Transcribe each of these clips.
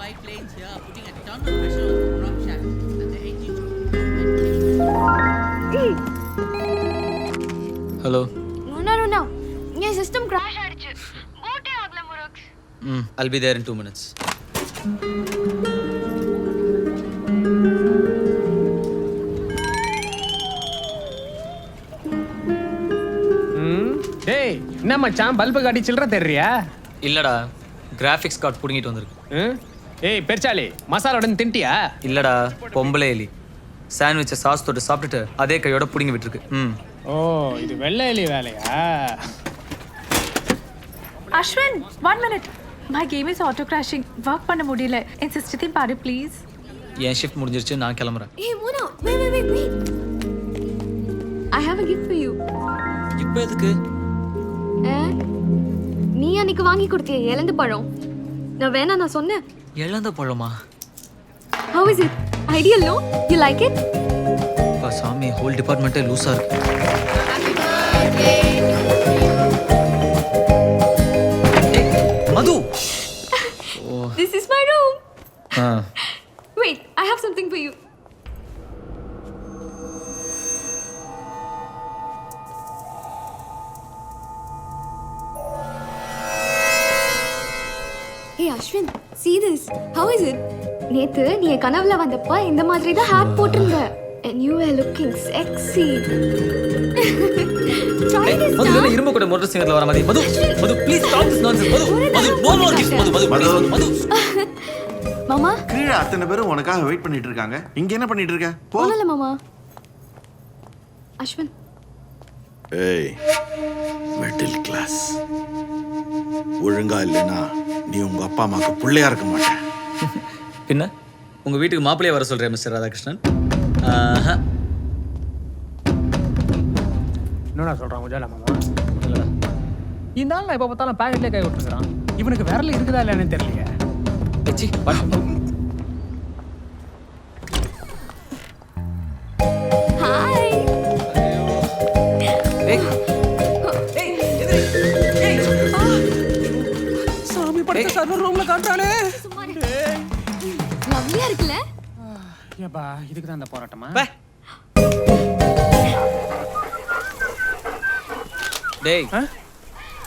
white planes here are putting a ton of pressure on the prop shaft and the engine. Hello. No. Your system crash ஆயிடுச்சு. பூட்டே ஆகல முரக்ஸ். I'll be there in 2 minutes. டேய் என்ன மச்சான் bulb காட்டி சில்லற தெரியறியா? இல்லடா graphics card புடிங்கிட்டு வந்திருக்கு. ஏய் பெர்ச்சாலி மசாலா தின்ட்டியா? இல்லடா பொம்பளை எலி சாண்ட்விச்சை சாஸ் தொட்டு சாப்பிட்டுட்டு அதே கையோட புடிங்கி விட்டுருக்கு. ஓ இது வெள்ளை எலி வேலையா? Ashwin, 1 minute. My game is auto crashing. Work பண்ண முடியல. என் சிஸ்டத்தையும் பாரு ப்ளீஸ். என் ஷிஃப்ட் முடிஞ்சிருச்சு, நான் கிளம்புறேன். Hey Mona, wait. I have a gift for you. இப்போ எதுக்கு? நீ அன்னைக்கு வாங்கி கொடுத்திய இலந்த பழம். நான் சொன்னேன். இழந்த பழமா? How is it? Ideal, no? You like it? அப்பா சாமி, ஹோல் டிபார்ட்மெண்ட்டே லூஸா இருக்கு. மது. This is my room. Ah. Wait, I have something for you. Hey Ashwin, see this. How is it? நேத்து நீ என் கனவுல வந்தப்ப இந்த மாதிரி தான் ஹேர் போட்டிருந்த. And you were looking sexy. Try this Madhu now. என்ன இரும்பு கூட மோட்டார் சிங்கர்ல வர மாதிரி. Madhu please stop this nonsense. Madhu no more gift. Madhu மாமா கீழே அத்தனை பேரும் உனக்காக வெயிட் பண்ணிட்டு இருக்காங்க. இங்க என்ன பண்ணிட்டு இருக்க? போ. போனல மாமா. அஸ்வின் ஏய் மிடில் கிளாஸ் ஒழுங்கா இல்லைனா நீ உங்க அப்பா அம்மாக்கு பிள்ளையா இருக்க மாட்டே. பின்ன உங்க வீட்டுக்கு மாப்பிள்ளைய வர சொல்றேன் மிஸ்டர் ராதாகிருஷ்ணன். என்னடா சொல்றான் உஜாலா மாமா? இந்த ஆள் நான் எப்போ பார்த்தாலும் பேக்கெட்லேயே கை விட்டுருக்கான். இவனுக்கு விரல் இருக்குதா இல்லைன்னு தெரியலையே. எச்சி பட் ஹாய். சாமி படுத்த சர்வர் ரூம்ல காட்டானே. லவ்லியா இருக்குல? ஏப்பா இதுக்கு தான் அந்த போராட்டமா? டேய்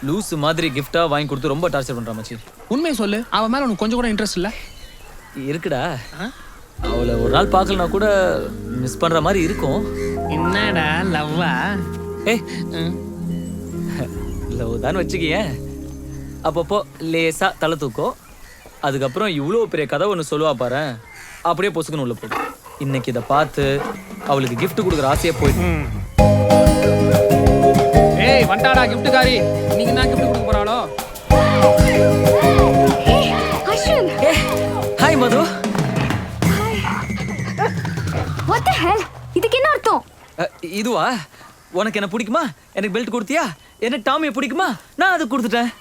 லூஸ் மாதிரி கிஃப்டா வாங்கி கொடுத்து ரொம்ப டார்ச்சர் பண்றான் மச்சி. உண்மையை சொல்லு, அவன் மேல உனக்கு கொஞ்சம் கூட இன்ட்ரெஸ்ட் இல்ல? இருக்குடா. அவளை ஒரு நாள் பார்க்கலனா கூட மிஸ் பண்ற மாதிரி இருக்கும். என்னடா லவ்வா? ஏய் லவ் தான் வச்சுக்கியே. அப்பப்போ லேசா தலை தூக்கும். அதுக்கப்புறம் இவ்வளோ பெரிய கதை ஒன்று சொல்லுவா பாரு, அப்படியே பொசுக்குன்னு உள்ள போடும். இன்னைக்கு இதை பார்த்து அவளுக்கு கிஃப்ட் கொடுக்குற ஆசையே போயிட்டு. ஏய் வண்டாடா கிஃப்ட் காரி, நீங்க என்ன கிஃப்ட் கொடுக்க போறாளோ? ஏய் Ashwin. Hi Madhu. What the hell? இதுக்கு என்ன அர்த்தம்? இதுவா? உனக்கு என்ன பிடிக்குமா? எனக்கு பெல்ட் கொடுத்தியா? எனக்கு டாமியை பிடிக்குமா? நான் அது கொடுத்துட்டேன்.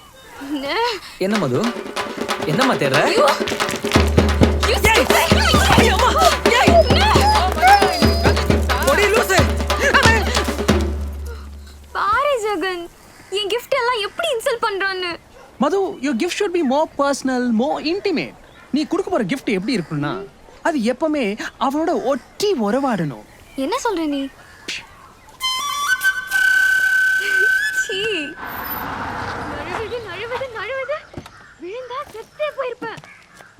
என்ன மது? என்னம்மா தேடுற? பாரு ஜகன், என் gift எல்லாம் எப்படி இன்சல்ட் பண்றான்னு. மது, your gift should be more personal, more intimate. நீ கொடுக்க போற gift எப்படி இருக்குன்னா அது எப்பவுமே அவனோட ஒட்டி உறவாடணும். என்ன சொல்ற நீ? சீ. நழுவுது. விழுந்தா செத்தே போயிருப்பேன்.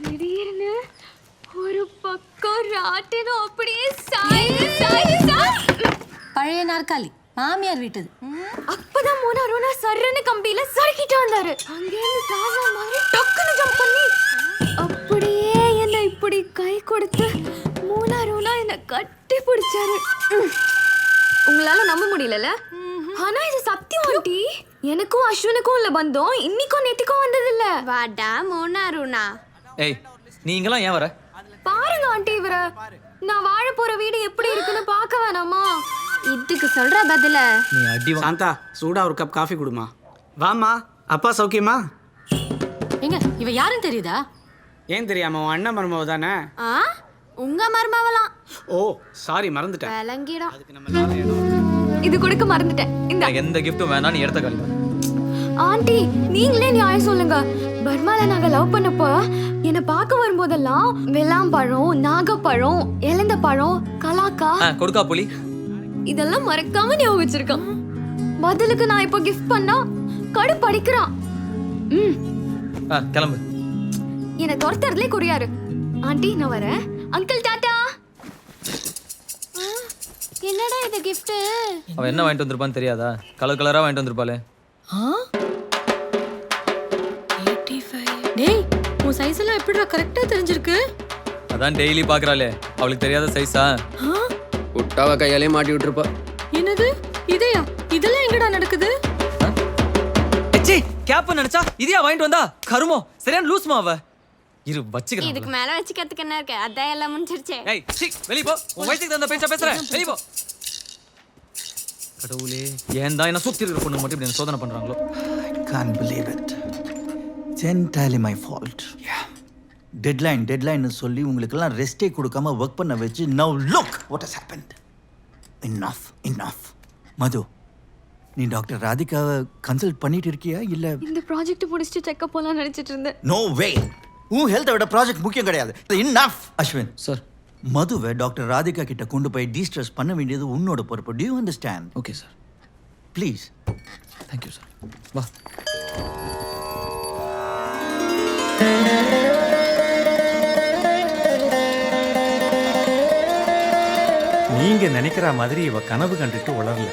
திடீர்னு ஒரு பக்கம் ராட்டினம் அப்படியே சாய். பழைய நாற்காலி மாமியார் வீட்டுது. அப்பதான் மோனா சர்றன்னு கம்பியில சறுக்கிட்டு வந்தாரு. அங்கேருந்து தாஜா மாதிரி டக்குன்னு ஜம்ப் பண்ணி அப்படியே என்ன இப்படி கை கொடுத்து மோனா என்ன கட்டி பிடிச்சாரு. உங்களால நம்ப முடியல? ஆனா இது சத்தியம் ஆண்டி. எனக்கும் அஸ்வினுக்கும் உள்ள பந்தம் இன்னைக்கும் நேத்திக்கும் வந்தது இல்ல. வாடா மோனாருனா. ஏய் நீ இங்கெல்லாம் ஏன் வர? பாருங்க ஆண்டி இவர. நான் வாழ போற வீடு எப்படி இருக்குன்னு பார்க்க வேணாமா? இதுக்கு சொல்ற பதில நீ அடி சாந்தா சூடா ஒரு கப் காஃபி கொடுமா. வாமா. அப்பா சௌக்கியமா? எங்க இவ யாருன்னு தெரியுதா? ஏன் தெரியாம உன் அண்ணன் மருமவ தானே? உங்க மருமவலாம். ஓ சாரி மறந்துட்டேன். விளங்கிடும். அதுக்கு நம்ம இது கொடுக்க மறந்துட்டேன். இந்த எனக்கு எந்த கிஃப்ட்டும் வேணாம், நீ இடத்த காலி. ஆண்டி நீங்களே நியாயம் சொல்லுங்க. பர்மால நாங்க லவ் பண்ணப்போ என்னை பார்க்க வரும்போதெல்லாம் வெள்ளாம்பழம், நாகப்பழம், எலந்த பழம், கலாக்கா கொடுக்கா புலி. இதெல்லாம் மறக்காம ஞாபகம் வச்சிருக்கான். பதிலுக்கு நான் இப்போ கிஃப்ட் பண்ணா கடு படிக்கிறான். கிளம்பு. என்னை துரத்துறதுலே குறியாரு. ஆண்டி நான் வரேன். Uncle tata. என்னடா இது gift? அவ என்ன வாங்கிட்டு வந்திருப்பான்னு தெரியாதா? கலர் கலரா வாங்கிட்டு வந்திருப்பாளே. டேய் உன் சைஸ் எல்லாம் எப்படிடா கரெக்ட்டா தெரிஞ்சிருக்கு? அதான் டெய்லி பாக்குறாளே, அவளுக்கு தெரியாத சைஸா? விட்டாவ கையாலே மாட்டி விட்டுருப்பா. என்னது இதையா? இதெல்லாம் எங்கடா நடக்குது? எச்சி கேப் நினைச்சா இதையா வாங்கிட்டு வந்தா? கருமோ சரியான லூஸ்மா அவ. இரு வச்சுக்கிறேன். இதுக்கு மேல வச்சுக்கிறதுக்கு என்ன இருக்கு? அதான் எல்லாம் முடிஞ்சிருச்சே. ஏய் சீ வெளிய போ. உன் வயசுக்கு தகுந்த பேச்சா பேசுறேன். வெளிய போ. கடவுளே ஏன் தான் என்ன சுத்தி இருக்கிற பொண்ணு மட்டும் இப்படி என்ன சோதனை பண்றாங்களோ? Can't believe it. It's entirely my fault. Yeah. Deadline சொல்லி உங்களுக்கெல்லாம் ரெஸ்டே கொடுக்காம ஒர்க் பண்ண வச்சு now look what has happened. Enough. மது, நீ டாக்டர் ராதிகாவை கன்சல்ட் பண்ணிட்டு இருக்கியா இல்ல? இந்த ப்ராஜெக்ட் முடிச்சிட்டு செக்கப் போலாம் நினைச்சிட்டு இருந்தேன். No way. உன் ஹெல்த்தை விட ப்ராஜெக்ட் முக்கியம் கிடையாது. Enough. அஸ்வின் சார், மதுவை டாக்டர் ராதிகா கிட்ட கொண்டு போய் டீஸ்ட்ரெஸ் பண்ண வேண்டியது உன்னோட பொறுப்பு. Do you understand? Okay sir. Please. Thank you sir. வா. நீங்க நினைக்கிற மாதிரி இவ கனவு கண்டுட்டு உளரல.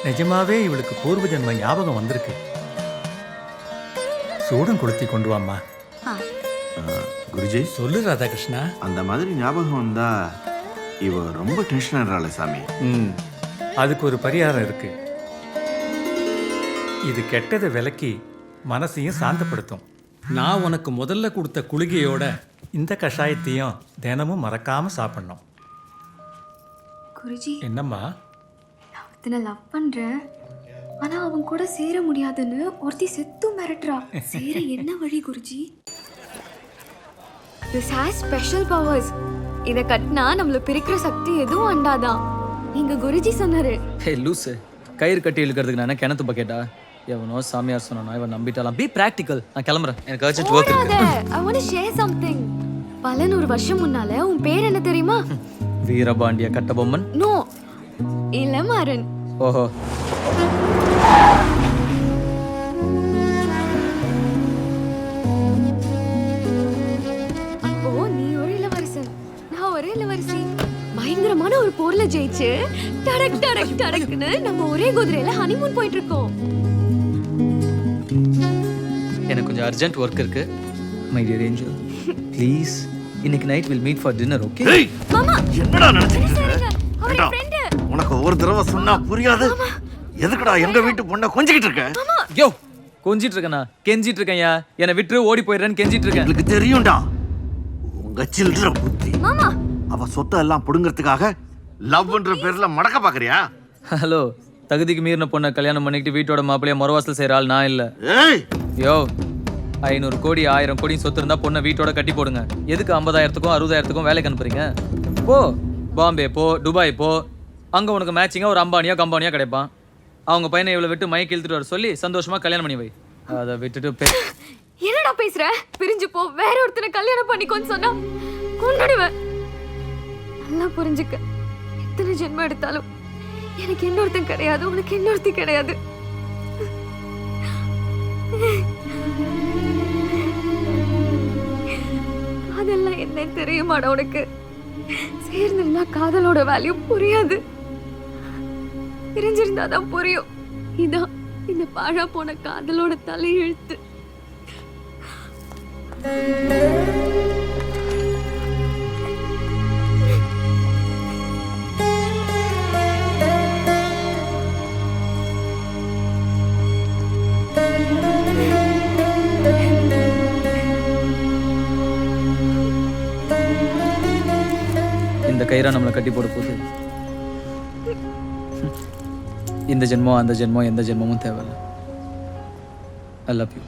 நிஜமாவே இவளுக்கு பூர்வ ஜென்ம ஞாபகம் வந்திருக்கு. சூடம் கொளுத்தி கொண்டு வாம்மா. குருஜி சொல்லு ராதாகிருஷ்ணா. அந்த மாதிரி ஞாபகம் வந்தா இவ ரொம்ப டென்ஷன் ஆகிறாள் சாமி. அதுக்கு ஒரு பரிகாரம் இருக்கு. இது கெட்டதை விலக்கி மனசையும் சாந்தப்படுத்தும். நான் உனக்கு முதல்ல கொடுத்த குளிகையோட இந்த கஷாயத்தையும் தினமும் மறக்காம சாப்பிடணும். குருஜி என்னம்மா? நான் ஒருத்தனை லவ் பண்றேன். ஆனா அவன் கூட சேர முடியாதுன்னு ஒருத்தி செத்து மிரட்டுறா. சேர என்ன வழி Guruji? This has special powers. இத கட்டினா நம்மள பிரிக்கிற சக்தி எதுவும் அண்டாதான். நீங்க குருஜி சொன்னாரு. ஹே லூசு, கயிறு கட்டி இழுக்கிறதுக்கு நான் கிணத்து பக்கெட்டா? எவனோ சாமியார் சொன்னா இவன் நம்பிட்டாலாம். B practical. நான் கிளம்புறேன், எனக்கு அர்ஜென்ட் வொர்க் இருக்கு. I want to share something. பல 100 வருஷம் முன்னால உன் பேர் என்ன தெரியுமா? வீரபாண்டிய கட்டபொம்மன். நோ, இளமாறன். ஓஹோ. அப்போ நீ ஒரு இளவரசன், நான் ஒரு இளவரசி. பயங்கரமான ஒரு போர்ல ஜெயிச்சு டடக்னு நம்ம ஒரே குதிரையில ஹனிமூன் போயிட்டு இருக்கோம். எனக்கு கொஞ்சம் அர்ஜென்ட் ஒர்க் இருக்கு. மை டியர் ஏஞ்சல், ப்ளீஸ் இன்னைக்கு night will meet for dinner, okay? மாமா என்னடா நினைச்சிட்டு இருக்க? அவர் ஃப்ரெண்ட். உனக்கு ஒரு தடவை சொன்னா புரியாது. எதுக்குடா எங்க வீட்டு பொண்ணை கொஞ்சிக்கிட்டு இருக்க? யோ கொஞ்சிட்டு இருக்கேனா? கெஞ்சிட்டு இருக்கேன்யா. என்னை விட்டு ஓடி போயிடுறேன்னு கெஞ்சிட்டு இருக்கேன். எனக்கு தெரியும்டா உங்க சில்லற புத்தி. மாமா அவ சொத்தை எல்லாம் புடுங்கிறதுக்காக லவ்ன்ற பேர்ல மடக்க பாக்குறியா? ஹலோ, தகுதிக்கு மீறின பொண்ணை கல்யாணம் பண்ணிக்கிட்டு வீட்டோட மாப்பிள்ளைய மறுவாசல் செய்யற ஆள் நான் இல்ல. ஏய் யோ 500 கோடி 1000 கோடி சொத்து இருந்தா பொண்ணை வீட்டோட கட்டி போடுங்க. எதுக்கு 50,000க்கும் 60,000க்கும் வேலைக்கு அனுப்புறீங்க? போ பாம்பே போ, துபாய் போ. அங்க உனக்கு மேட்சிங்கா ஒரு அம்பானியா கம்பானியா கிடைப்பான். அவங்க பையனை இவ்வளவு விட்டு மைக்கு இழுத்துட்டு வர சொல்லி சந்தோஷமா கல்யாணம் பண்ணி வை. அதை விட்டுட்டு என்னடா பேசுற? பிரிஞ்சு போ, வேற ஒருத்தனை கல்யாணம் பண்ணிக்கோன்னு சொன்னா கொன்னுடுவேன். நல்லா புரிஞ்சுக்க. எத்தனை ஜென்மம் எடுத்தாலும் எனக்கு இன்னொருத்தன் கிடையாது, உனக்கு இன்னொருத்தி கிடையாது. அதெல்லாம் என்ன தெரியுமாடா உனக்கு? சேர்ந்திருந்தா காதலோட வேல்யூ புரியாது, தெரிஞ்சிருந்தாதான் புரியும். இதான் இந்த பாழா போன காதலோட தலையெழுத்து. இந்த கயிறா நம்மளை கட்டி போட போகுது. இந்த ஜென்மம் அந்த ஜென்மம் எந்த ஜென்மமும் தேவையில்லை. I love you.